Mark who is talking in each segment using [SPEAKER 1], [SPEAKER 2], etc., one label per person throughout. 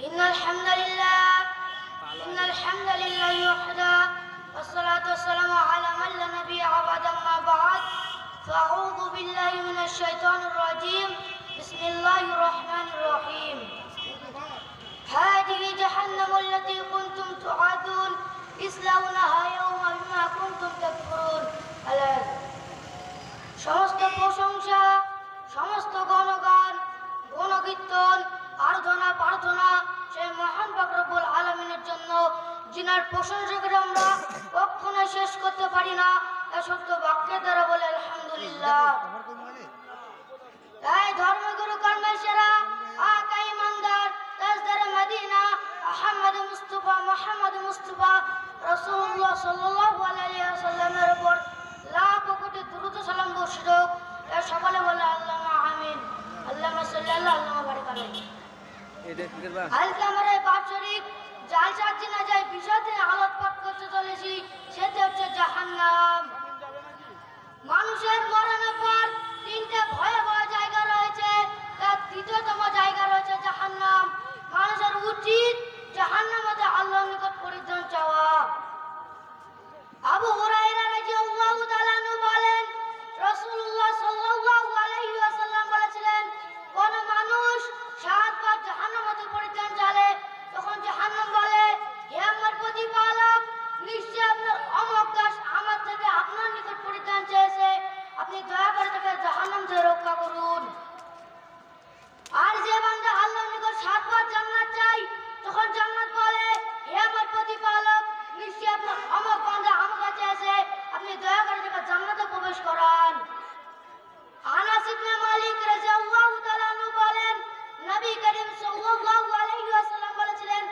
[SPEAKER 1] إن الحمد لله وحده والصلاة والسلام على من لا نبي بعد ما بعد فأعوذ بالله من الشيطان الرجيم بسم الله الرحمن الرحيم هذه جهنم التي كنتم توعدون اصلونها يوم بما كنتم تكفرون সমস্ত প্রশংসা সমস্ত গণগান গণকীর্তন আরাধনা প্রার্থনা সেই মহান পাক রব্বুল আলামিনের জন্য যিনার প্রশংসা করে আমরা কখনোই শেষ করতে পারি না এই সত্য বাক্যের দ্বারা বলে আলহামদুলিল্লাহ। এই ধর্মগুরু কর্মের সেরা আকা ইমানদার তাজদারে মদিনা মুহাম্মদ মুস্তাফা রাসূলুল্লাহ সাল্লাল্লাহু আলাইহি ওয়াসাল্লামের উপর লাখ কোটি দুরূদ সালাম বর্ষিত সকলে বলে আল্লাহুম্মা আমিন। আল্লাহুম্মা সাল্লাল্লাহু আল্লাহুম্মা বারিক আলাইহি। আজকে আমরা এই বাৎসরিক জালসার জিনাজায় বিষয়তে আলোকপাত করতে চলেছি, সেটা হচ্ছে জাহান্নাম। মানুষের মরণের পর তিনটে ভয়াবহ জায়গা রয়েছে, তার দ্বিতীয়তম জায়গা রয়েছে জাহান্নাম। মানুষের উচিত জাহান্নামে আল্লাহর নিকট পরিত্রাণ চাওয়া। আবু হুরায়রা রাদিয়াল্লাহু তাআলা আনহু বলেন, রাসূলুল্লাহ সাল্লাল্লাহু আলাইহি ওয়াসাল্লাম বলেছিলেন, কোন মানুষ 7 বার জাহান্নামে পরিত্রাণ চাইলে তখন জাহান্নাম বলে, হে আমার প্রতিপালক, নিশ্চয় আপনার অমুক দাস আমার থেকে আপনার নিকট পরিত্রাণ চেয়েছে, আপনি দয়া করে তাকে জাহান্নাম থেকে রক্ষা করুন। আর যে বান্দা আল্লাহর নিকট 7 বার জান্নাত চাই তখন জান্নাত বলে, হে আমার প্রতিপালক, নিশ্চয় আপনার অমুক বান্দা আমার কাছে এসে আপনি দয়া করে তাকে জান্নাতে প্রবেশ করান। আনাস ইবনে মালিক রাদিয়াল্লাহু তাআলা আনহু বলেন, নবী করিম সাল্লাল্লাহু আলাইহি ওয়াসাল্লাম বলেছিলেন,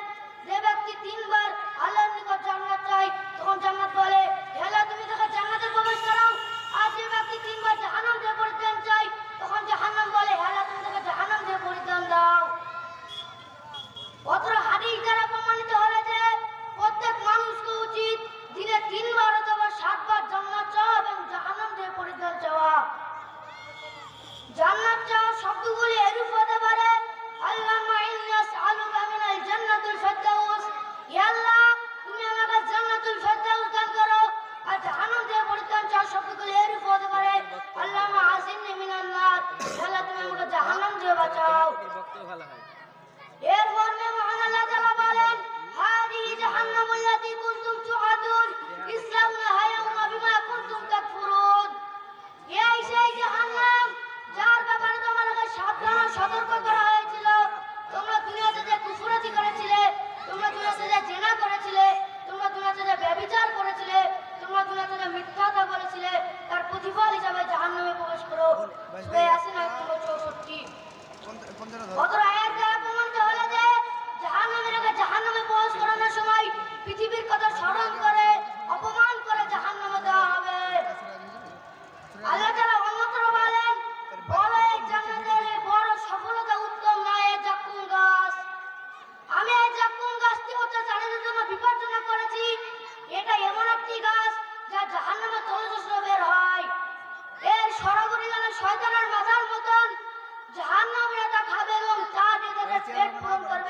[SPEAKER 1] যে ব্যক্তি 3 বার আল্লাহর নিকট জান্নাত চায় তখন জান্নাত বলে, হে আল্লাহ তুমি তাকে জান্নাতে প্রবেশ করাও। আর যে ব্যক্তি 3 বার জাহান্নাম থেকে পরিত্রাণ চায় তখন জাহান্নাম বলে, হে আল্লাহ তুমি তাকে জাহান্নাম থেকে পরিত্রাণ দাও। অত্র হাদিস দ্বারা প্রমাণিত হলো যে প্রত্যেক মানুষকে উচিত দিনে 3 বার অথবা 7 বার জান্নাত চাওয়া এবং জাহান্নাম থেকে পরিত্রাণ চাওয়া। জান্নাত চাওয়া শব্দগুলি এরূপ হতে পারে, আল্লাহুম্মা ইন্নী আসআলুকা মিনাল জান্নাতুল ফিরদাউস, ইয়া আল্লাহ তুমি আমাকে জান্নাতুল ফিরদাউস দান করো। আর জাহান্নাম থেকে পরিত্রাণ চাওয়া শব্দগুলি এরূপ হতে পারে, আল্লাহুম্মা আসিননি মিনান নার, ইয়া আল্লাহ তুমি আমাকে জাহান্নাম থেকে বাঁচাও। এর মর্মে মহান আল্লাহ তাআলা বলেন, হাদিহি জাহান্নামুল্লাতী কুনতুম তুআদুন ইসলাউনাহা ইয়াওমা বিমা কুনতুম তাকফুরুন। এই সেই জাহান্নাম যার ব্যাপারে তোমাদেরকে সাবধান সতর্ক করা হয়েছিল। তোমরা দুনিয়াতে যে কুফরাতি করেছিলে, তোমরা দুনিয়াতে যে জিনা করেছিলে, তোমরা দুনিয়াতে যে ব্যভিচার করেছিলে, তোমরা দুনিয়াতে যে মিথ্যাচার করেছিলে, তার প্রতিফল হিসাবে জাহান্নামে প্রবেশ করো। সূরা ইয়াসিন আয়াত নম্বর 64। অতঃ আয়াত দ্বারা প্রমাণিত হলো যে জাহান্নামে প্রবেশ করানোর সময় পৃথিবীর কথা স্মরণ করে অপমান করে জাহান্নামে দেওয়া হবে। আল্লাহ তাআলা অন্যত্র বলেন, বড় এক জান্নাতের বড় সফলতা উত্তম নয় এই জাক্কুম গাছ। আমি এই জাক্কুম গাছটি অত্যাচারীদের জন্য বিপজ্জনক করেছি। এটা এমন একটি গাছ যা জাহান্নামের তলদেশ বের হয়। এর সরাগুলি যেন শয়তানের মাথার মতন, জাহান্নামীরা তা খাবে এবং তা দিয়ে তাদের পেট পূরণ করে